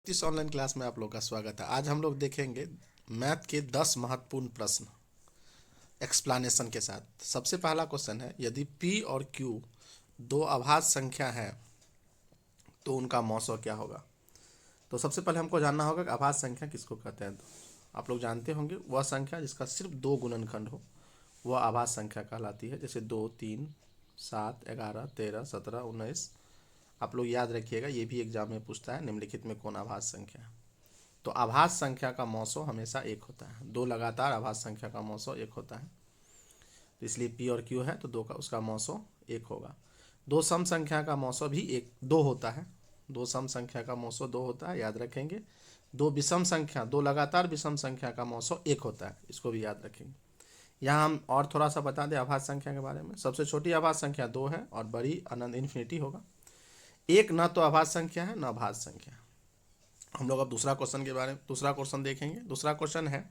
इस online class में आप लोग का स्वागत है। आज हम लोग देखेंगे मैथ के 10 महत्वपूर्ण प्रश्न एक्सप्लेनेशन के साथ। सबसे पहला क्वेश्चन है, यदि p और q दो अभाज्य संख्या है तो उनका मौसो क्या होगा। तो सबसे पहले हमको जानना होगा कि अभाज्य संख्या किसको कहते हैं। तो आप लोग जानते होंगे वह संख्या जिसका सिर्फ दो गुणनखंड हो वह अभाज्य संख्या कहलाती है। जैसे 2, 3, 7, 11, 13, 17, 19। आप लोग याद रखिएगा, ये भी एग्जाम में पूछता है, निम्नलिखित में कौन अभाज्य संख्या है। तो अभाज्य संख्या का मौसो हमेशा एक होता है। दो लगातार अभाज्य संख्या का मौसो एक होता है, तो इसलिए p और q है तो दो का उसका मौसो एक होगा। दो सम संख्या का मौसो भी एक दो होता है। दो सम संख्या का मौसो दो होता है, याद रखेंगे। दो विषम संख्या, दो लगातार विषम संख्या का मौसो एक होता है, इसको भी याद रखेंगे। यहाँ हम और थोड़ा सा बता दें अभाज्य संख्या के बारे में। सबसे छोटी अभाज्य संख्या 2 है और बड़ी अनंत इन्फिनिटी होगा। एक न तो अभाज्य संख्या है न अभाज्य संख्या। हम लोग अब दूसरा क्वेश्चन देखेंगे। दूसरा क्वेश्चन है,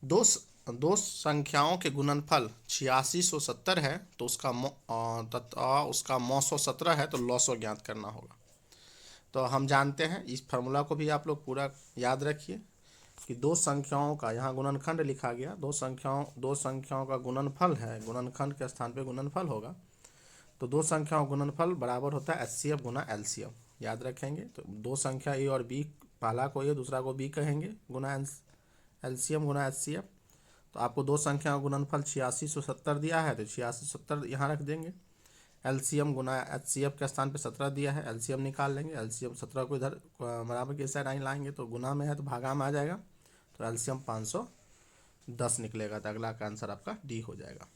दो संख्याओं के गुणनफल 8670 है तो उसका मौसो 17 है तो लॉसो ज्ञात करना होगा। तो हम जानते हैं, इस फार्मूला को भी आप लोग पूरा याद रखिए कि दो संख्याओं का यहाँ गुणनखंड लिखा गया। दो संख्याओं का गुणनफल है, गुणनखंड के स्थान पे गुणनफल होगा। तो दो संख्याओं गुणनफल बराबर होता है HCF गुना LCM, याद रखेंगे। तो दो संख्या ए और बी, पहला को ए दूसरा को बी कहेंगे, गुना LCM गुना HCF। तो आपको दो संख्या का गुणनफल 8670 दिया है तो 8670 यहाँ रख देंगे। LCM गुना HCF के स्थान पे 17 दिया है, LCM निकाल लेंगे। LCM 17 को इधर बराबर के साइड आई लाएंगे तो गुना में है तो भागा में आ जाएगा, तो LCM 510 निकलेगा। तो अगला का आंसर आपका डी हो जाएगा।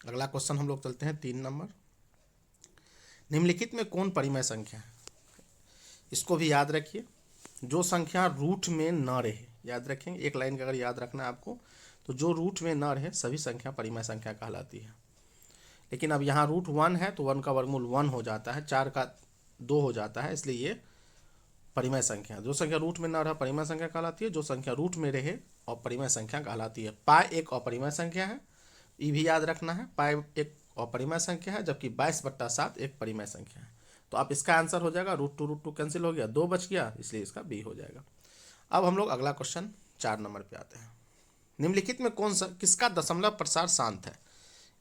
अगला क्वेश्चन हम लोग चलते हैं 3 नंबर। निम्नलिखित में कौन परिमेय संख्या है, इसको भी याद रखिए। जो संख्या रूट में न रहे, याद रखेंगे, एक लाइन का अगर याद रखना है आपको, तो जो रूट में न रहे सभी संख्या परिमेय संख्या कहलाती है। लेकिन अब यहाँ रूट 1 है तो 1 का वर्गमूल 1 हो जाता है, 4 का 2 हो जाता है, इसलिए ये परिमेय संख्या। जो संख्या रूट में न रहा परिमेय संख्या कहलाती है, जो संख्या रूट में रहे और परिमेय संख्या कहलाती है। पाई एक अपरिमेय संख्या है, ये भी याद रखना है। पाई एक अपरिमेय संख्या है, जबकि 22/7 एक परिमेय संख्या है। तो आप इसका आंसर हो जाएगा √2 कैंसिल हो गया, 2 बच गया, इसलिए इसका बी हो जाएगा। अब हम लोग अगला क्वेश्चन 4 नंबर पे आते हैं। निम्नलिखित में किसका दशमलव प्रसार शांत है।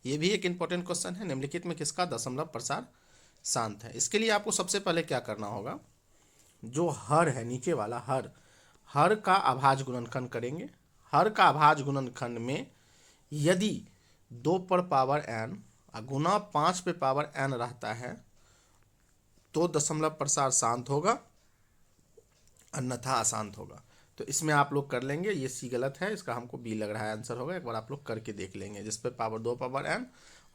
ये भी एक इंपॉर्टेंट क्वेश्चन है। निम्नलिखित में किसका दशमलव प्रसार शांत है। इसके लिए आपको सबसे पहले क्या करना होगा, जो हर है नीचे वाला हर का अभाज्य गुणनखंड करेंगे। हर का अभाज्य गुणनखंड में यदि 2 पर पावर n गुना 5 पे पावर n रहता है तो दशमलव प्रसार शांत होगा, अन्यथा अशांत होगा। तो इसमें आप लोग कर लेंगे, ये सी गलत है, इसका हमको बी लग रहा है आंसर होगा। एक बार आप लोग करके देख लेंगे, जिस पे पावर 2 पावर n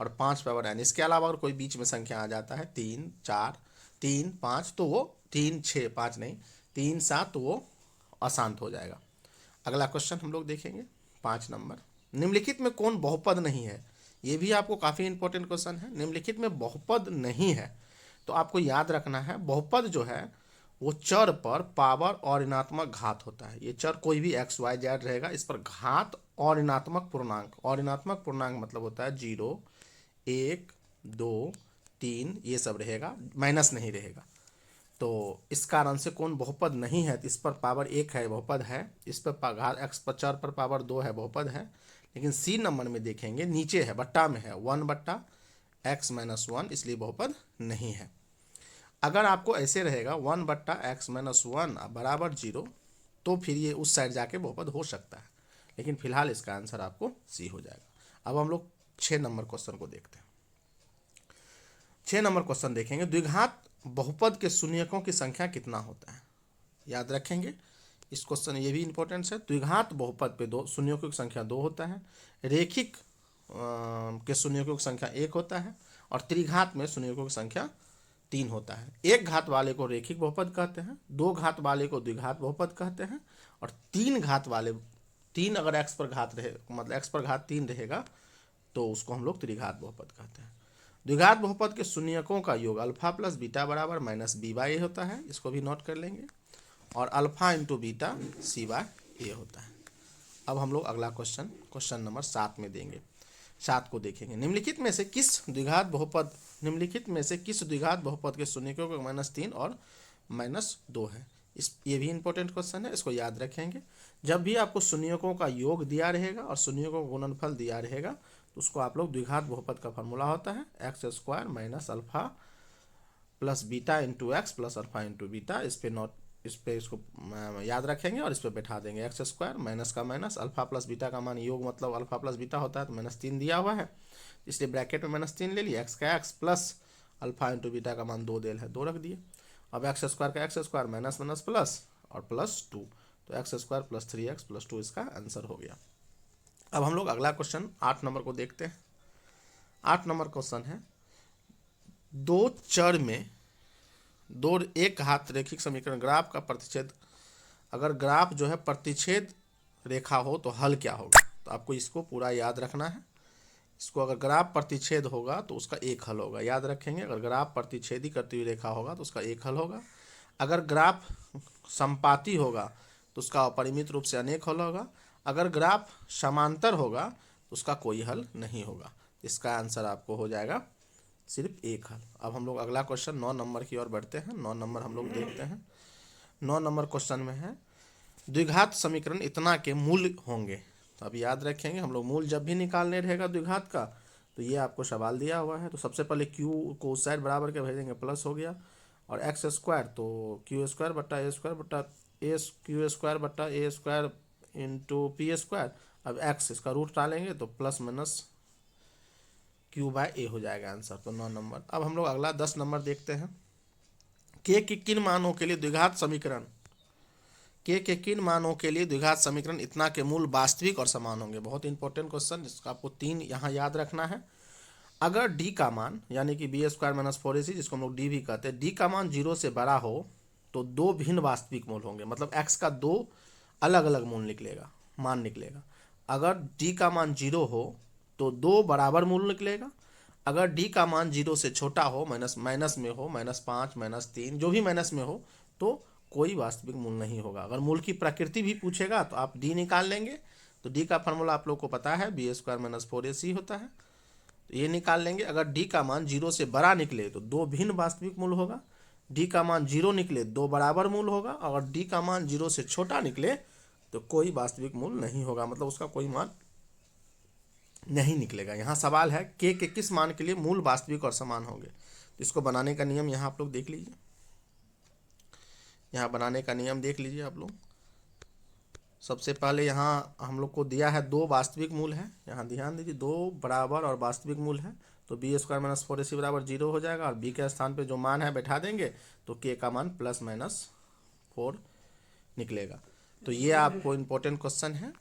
और 5 पावर n। इसके अलावा अगर कोई बीच में संख्या आ जाता है 3, 4, 3, 5 तो वो 3, 6, 5 नहीं 3, 7 तो वो अशांत हो जाएगा। अगला क्वेश्चन हम लोग देखेंगे 5 नंबर। निम्नलिखित में कौन बहुपद नहीं है। ये भी आपको काफ़ी इंपॉर्टेंट क्वेश्चन है। निम्नलिखित में बहुपद नहीं है तो आपको याद रखना है, बहुपद जो है वो चर पर पावर और ऋणात्मक घात होता है। ये चर कोई भी x, y, z रहेगा, इस पर घात और ऋणात्मक पूर्णांक, और ऋणात्मक पूर्णांक मतलब होता है 0, 1, 2, 3 ये सब रहेगा, माइनस नहीं रहेगा। तो इस कारण से कौन बहुपद नहीं है, तो इस पर पावर 1 है बहुपद है, इस पर घात x पर चर पर पावर 2 है बहुपद है। लेकिन सी नंबर में देखेंगे नीचे है, बट्टा में है 1/x-1, इसलिए बहुपद नहीं है। अगर आपको ऐसे रहेगा 1/x-1 बराबर 0 तो फिर ये उस साइड जाके बहुपद हो सकता है, लेकिन फिलहाल इसका आंसर आपको सी हो जाएगा। अब हम लोग 6 नंबर क्वेश्चन को देखते हैं। 6 नंबर क्वेश्चन देखेंगे, द्विघात बहुपद के शून्यकों की संख्या कितना होता है। याद रखेंगे इस क्वेश्चन, ये भी इंपॉर्टेंट है। द्विघात बहुपद पे दो शून्यकों की संख्या 2 होता है, रेखिक के शून्यकों की संख्या 1 होता है, और त्रिघात में शून्यकों की संख्या 3 होता है। एक घात वाले को रेखिक बहुपद कहते हैं, 2 घात वाले को द्विघात बहुपद कहते हैं, और 3 घात वाले, 3 अगर x पर घात रहे मतलब x पर घात 3 रहेगा तो उसको हम लोग त्रिघात बहुपद कहते हैं। द्विघात बहुपद के शून्यकों का योग अल्फा प्लस बीटा बराबर -b/a होता है, इसको भी नोट कर लेंगे, और अल्फा इंटू बीटा c/a होता है। अब हम लोग अगला क्वेश्चन नंबर 7 में देंगे। 7 को देखेंगे, निम्नलिखित में से किस द्विघात बहुपद के शून्यकों को -3 और -2 है। ये भी इंपॉर्टेंट क्वेश्चन है, इसको याद रखेंगे। जब भी आपको शून्यकों का योग दिया रहेगा और शून्यकों का गुणनफल दिया रहेगा तो उसको आप लोग द्विघात बहुपद का फॉर्मूला होता है x square minus alpha plus beta into x plus alpha into beta. इस पे इसको याद रखेंगे और इस पे बैठा देंगे। एक्स स्क्वायर माइनस का माइनस अल्फा प्लस बीटा का मान योग मतलब अल्फा प्लस बीटा होता है तो -3 दिया हुआ है, इसलिए ब्रैकेट में -3 ले लिया। एक्स का x plus alpha into beta का मान 2 देल है, 2 रख दिए। अब एक्स स्क्वायर का x square minus minus plus और +2, तो x square plus 3x plus 2 इसका आंसर हो गया। अब हम लोग अगला क्वेश्चन 8 नंबर को देखते हैं। 8 नंबर क्वेश्चन है, दो चर में दो एक घात रेखिक समीकरण ग्राफ का प्रतिच्छेद, अगर ग्राफ जो है प्रतिच्छेद रेखा हो तो हल क्या होगा। तो आपको इसको पूरा याद रखना है। इसको अगर ग्राफ प्रतिच्छेद होगा तो उसका एक हल होगा, याद रखेंगे। अगर ग्राफ प्रतिच्छेदी करती हुई रेखा होगा तो उसका एक हल होगा। अगर ग्राफ संपाती होगा तो उसका अपरिमित रूप से अनेक हल होगा। अगर ग्राफ समांतर होगा तो उसका कोई हल नहीं होगा। इसका आंसर आपको हो जाएगा सिर्फ एक हल। अब हम लोग अगला क्वेश्चन 9 नंबर की ओर बढ़ते हैं। 9 नंबर हम लोग देखते हैं। 9 नंबर क्वेश्चन में है, द्विघात समीकरण इतना के मूल होंगे। तो अब याद रखेंगे, हम लोग मूल जब भी निकालने रहेगा द्विघात का तो ये आपको सवाल दिया हुआ है। तो सबसे पहले क्यू को उस साइड बराबर के भेजेंगे, प्लस हो गया, और एक्स स्क्वायर तो क्यू स्क्वायर बट्टा ए स्क्वायर बट्टा ए क्यू स्क्वायर बट्टा ए स्क्वायर इंटू पी स्क्वायर। अब एक्स इसका रूट डालेंगे तो प्लस माइनस क्यू बाय ए हो जाएगा आंसर। तो 9 नंबर। अब हम लोग अगला 10 नंबर देखते हैं। के किन मानों के लिए द्विघात समीकरण, के किन मानों के लिए द्विघात समीकरण इतना के मूल वास्तविक और समान होंगे। बहुत इंपॉर्टेंट क्वेश्चन, इसका आपको 3 यहाँ याद रखना है। अगर डी का मान यानी कि बी स्क्वायर माइनस 4ac जिसको हम लोग डी भी कहते हैं, डी का मान 0 से बड़ा हो तो दो भिन्न वास्तविक मूल होंगे, मतलब एक्स का दो अलग अलग मूल निकलेगा, मान निकलेगा। अगर डी का मान 0 हो तो दो बराबर मूल निकलेगा। अगर डी का मान 0 से छोटा हो, माइनस में हो, -5 -3 जो भी माइनस में हो, तो कोई वास्तविक मूल नहीं होगा। अगर मूल की प्रकृति भी पूछेगा तो आप डी निकाल लेंगे। तो डी का फार्मूला आप लोग को पता है, बी स्क्वायर माइनस 4ac होता है, तो ये निकाल लेंगे। अगर डी का मान 0 से बड़ा निकले तो दो भिन्न वास्तविक मूल होगा। डी का मान 0 निकले दो बराबर मूल होगा। अगर डी का मान 0 से छोटा निकले तो कोई वास्तविक मूल नहीं होगा, मतलब उसका कोई मान नहीं निकलेगा। यहाँ सवाल है के किस मान के लिए मूल वास्तविक और समान होंगे। तो इसको बनाने का नियम यहाँ आप लोग देख लीजिए। यहाँ बनाने का नियम देख लीजिए आप लोग। सबसे पहले यहाँ हम लोग को दिया है दो वास्तविक मूल है, यहाँ ध्यान दीजिए, दो बराबर और वास्तविक मूल है। तो बी स्क्वायर माइनस 4ac बराबर 0 हो जाएगा, और बी के स्थान पे जो मान है बैठा देंगे तो के का मान +-4 निकलेगा। तो ये आपको इम्पोर्टेंट क्वेश्चन है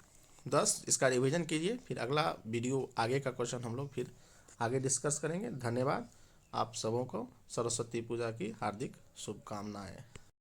10, इसका रिवीजन कीजिए। फिर अगला वीडियो आगे का क्वेश्चन हम लोग फिर आगे डिस्कस करेंगे। धन्यवाद। आप सबों को सरस्वती पूजा की हार्दिक शुभकामनाएं।